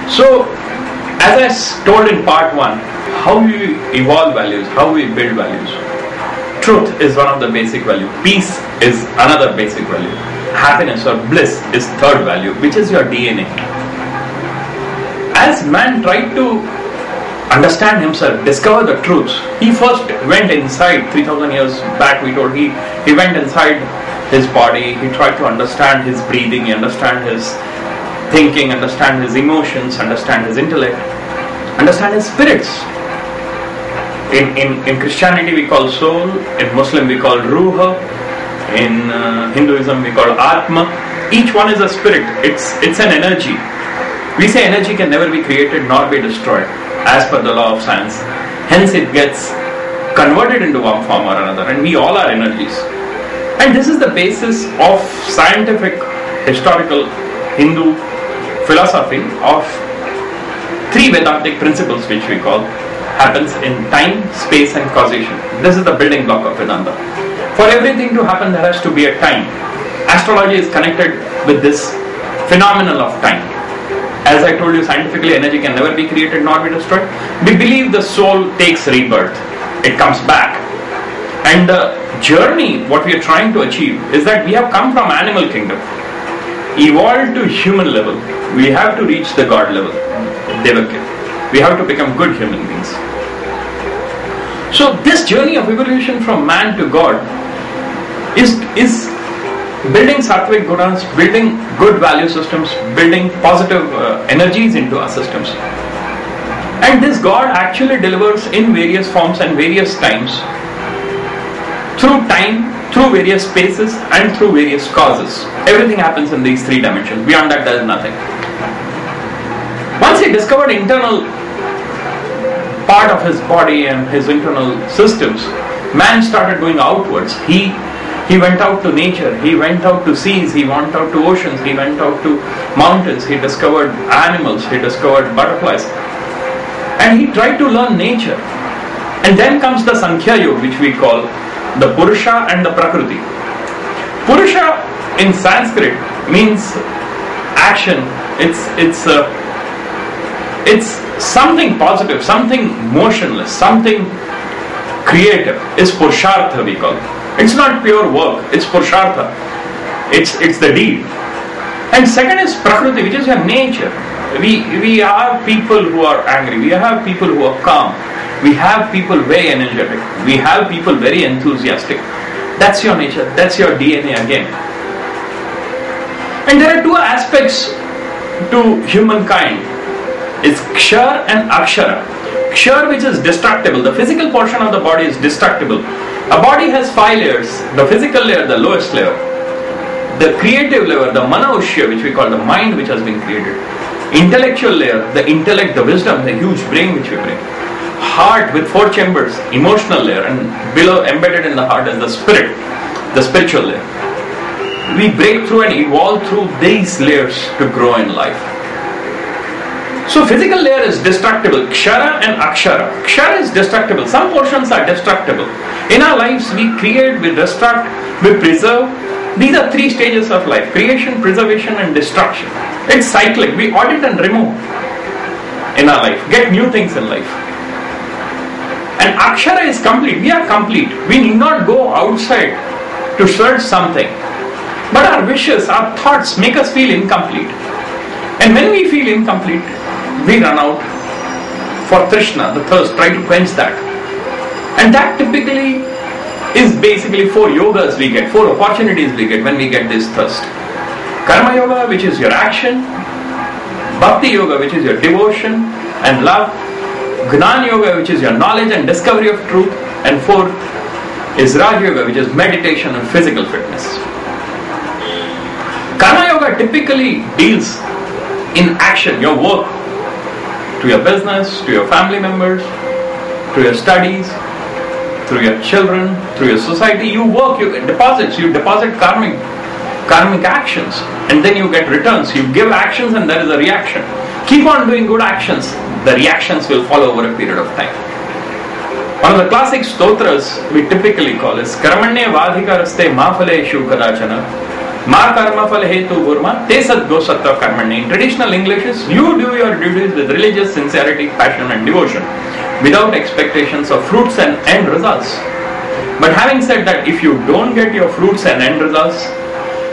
So, as I told in part 1, how we evolve values, how we build values. Truth is one of the basic values. Peace is another basic value. Happiness or bliss is third value, which is your DNA. As man tried to understand himself, discover the truth, he first went inside. 3000 years back we told, he went inside his body, he tried to understand his breathing, understand his thinking, understand his emotions, understand his intellect, understand his spirits. In Christianity we call soul, in Muslim we call ruha, in Hinduism we call atma. Each one is a spirit, it's an energy. We say energy can never be created nor be destroyed, as per the law of science. Hence it gets converted into one form or another, and we all are energies. And this is the basis of scientific, historical Hindu philosophy of 3 Vedantic principles, which we call happens in time, space and causation. This is the building block of Vedanta. For everything to happen, there has to be a time. Astrology is connected with this phenomenon of time. As I told you, scientifically, energy can never be created nor be destroyed. We believe the soul takes rebirth. It comes back. And the journey, what we are trying to achieve, is that we have come from animal kingdom, evolved to human level. We have to reach the God level, Devaki. We have to become good human beings. So this journey of evolution from man to God is building sattvic gunas, building good value systems, building positive energies into our systems. And this God actually delivers in various forms and various times, through time, through various spaces and through various causes. Everything happens in these 3 dimensions. Beyond that there is nothing. Once he discovered internal part of his body and his internal systems, man started going outwards. He went out to nature, he went out to seas, he went out to oceans, he went out to mountains, he discovered animals, he discovered butterflies. And he tried to learn nature. And then comes the Sankhya Yoga, which we call the Purusha and the Prakriti. Purusha in Sanskrit means action. It's something positive, something motionless, something creative. Is Purushartha we call. It's not pure work, it's Purushartha. It's the deed. And second is Prakriti, which is your nature. We have people who are angry, we have people who are calm, we have people very energetic, we have people very enthusiastic. That's your nature, that's your DNA again. And there are 2 aspects to humankind. It's Kshar and Akshara. Kshar, which is destructible, the physical portion of the body is destructible. A body has 5 layers, the physical layer, the lowest layer, the creative layer, the Manaushya, which we call the mind which has been created, intellectual layer, the intellect, the wisdom, the huge brain which we bring, heart with 4 chambers, emotional layer, and below, embedded in the heart is the spirit, the spiritual layer. We break through and evolve through these layers to grow in life. So physical layer is destructible, Kshara and Akshara. Kshara is destructible, some portions are destructible. In our lives we create, we destruct, we preserve. These are 3 stages of life: creation, preservation and destruction. It's cyclic, we audit and remove in our life, get new things in life. And Akshara is complete, we are complete. We need not go outside to search something. But our wishes, our thoughts make us feel incomplete. And when we feel incomplete, we run out for Trishna, the thirst, try to quench that. And that typically is basically 4 yogas we get, 4 opportunities we get when we get this thirst. Karma Yoga, which is your action, Bhakti Yoga, which is your devotion and love, Gnana Yoga, which is your knowledge and discovery of truth, and 4 is Raj Yoga, which is meditation and physical fitness. Karma Yoga typically deals in action, your work, to your business, to your family members, to your studies, through your children, through your society. You work, you deposit karmic actions, and then you get returns. You give actions and there is a reaction. Keep on doing good actions, the reactions will follow over a period of time. One of the classic stotras we typically call is Karamanya Vadhikaraste Mafaleshu Kadachana Ma karma phal hetu burma te sadgo sattva karmani. In traditional English is, you do your duties with religious sincerity, passion and devotion, without expectations of fruits and end results. But having said that, if you don't get your fruits and end results,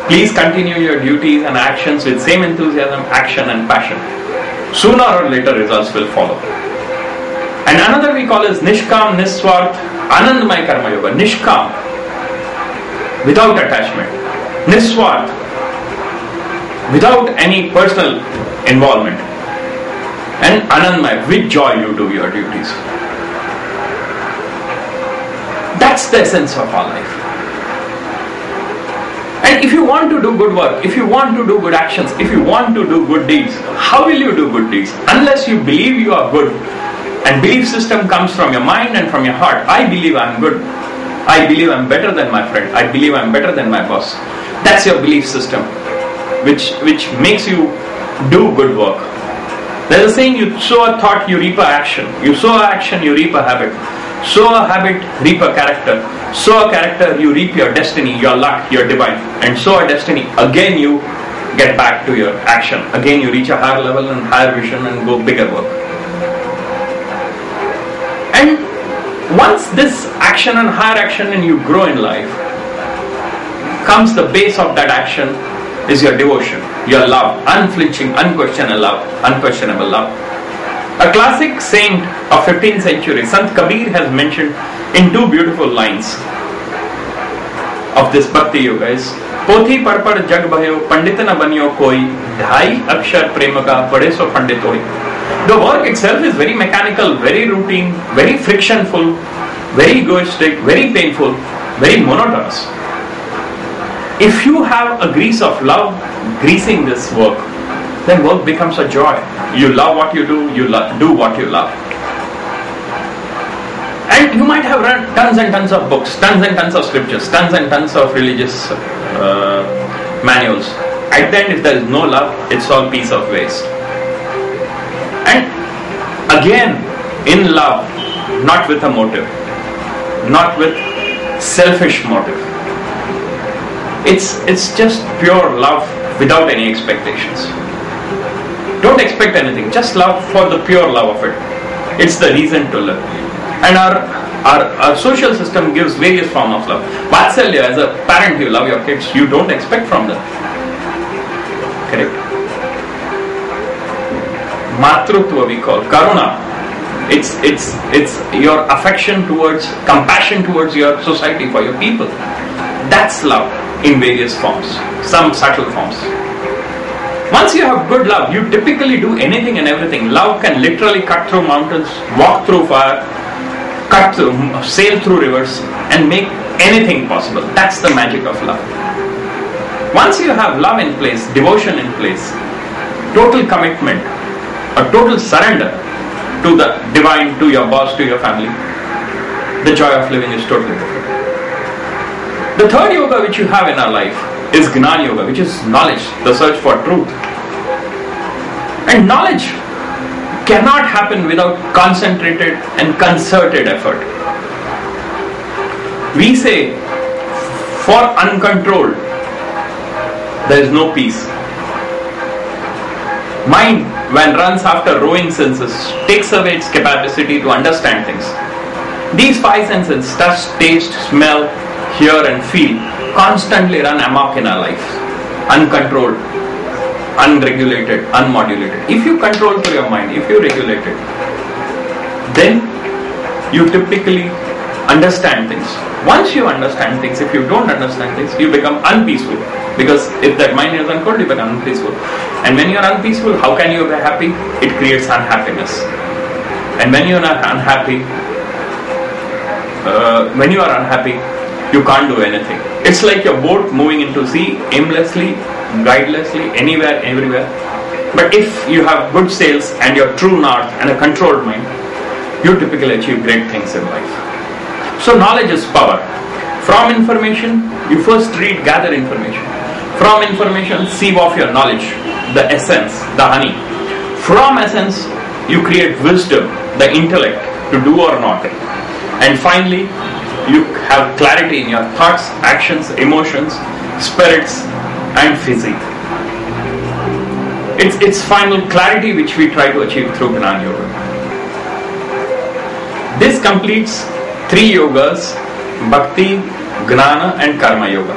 please continue your duties and actions with same enthusiasm, action and passion. Sooner or later results will follow. And another we call is Nishkam, Niswarth, Anandamay Karma Yoga. Nishkam, without attachment. Niswarth, without any personal involvement. And Anandamay, with joy you do your duties. That's the essence of our life. And if you want to do good work, if you want to do good actions, if you want to do good deeds, how will you do good deeds? Unless you believe you are good, and belief system comes from your mind and from your heart. I believe I'm good. I believe I'm better than my friend. I believe I'm better than my boss. That's your belief system, which makes you do good work. There's a saying, you sow a thought, you reap a action. You sow a action, you reap a habit. Sow a habit, reap a character. Sow a character, you reap your destiny, your luck, your divine. And sow a destiny, again you get back to your action. Again you reach a higher level and higher vision and go bigger work. And once this action and higher action and you grow in life, comes the base of that action is your devotion, your love, unflinching, unquestionable love. A classic saint of 15th century, Sant Kabir, has mentioned in two beautiful lines of this Bhakti Yoga is, Pothi par par jag bhayo, pandit na banyo koi, dhai akshar prema ka pade so pandit hoi. The work itself is very mechanical, very routine, very frictionful, very egoistic, very painful, very monotonous. If you have a grease of love greasing this work, then work becomes a joy. You love what you do, do what you love. And you might have read tons and tons of books, tons and tons of scriptures, tons and tons of religious manuals. At the end, if there is no love, it's all piece of waste. And again, in love, not with a motive, not with selfish motive. It's just pure love without any expectations. Don't expect anything, just love for the pure love of it. It's the reason to live. And our social system gives various forms of love. Vatsalya, as a parent, you love your kids, you don't expect from them. Correct? Matrutva we call, Karuna. It's your affection towards, compassion towards your society, for your people. That's love in various forms, some subtle forms. Once you have good love, you typically do anything and everything. Love can literally cut through mountains, walk through fire, sail through rivers, and make anything possible. That's the magic of love. Once you have love in place, devotion in place, total commitment, a total surrender to the divine, to your boss, to your family, the joy of living is totally different. The third yoga which you have in our life is Gnana Yoga, which is knowledge, the search for truth. And knowledge cannot happen without concentrated and concerted effort. We say, for uncontrolled, there is no peace. Mind, when runs after rowing senses, takes away its capacity to understand things. These five senses, touch, taste, smell, hear and feel, constantly run amok in our life, uncontrolled, unregulated, unmodulated. If you control through your mind, if you regulate it, then you typically understand things. Once you understand things, if you don't understand things, you become unpeaceful. Because if that mind is uncontrolled, you become unpeaceful. And when you are unpeaceful, how can you be happy? It creates unhappiness. And when you are unhappy, you can't do anything. It's like your boat moving into sea aimlessly, guidelessly, anywhere, everywhere. But if you have good sails and your true north and a controlled mind, you typically achieve great things in life. So knowledge is power. From information, you first read, gather information. From information, sieve off your knowledge, the essence, the honey. From essence, you create wisdom, the intellect, to do or not. And finally, you have clarity in your thoughts, actions, emotions, spirits, and physique. It's final clarity which we try to achieve through Gnana Yoga. This completes 3 yogas: Bhakti, Gnana and Karma Yoga.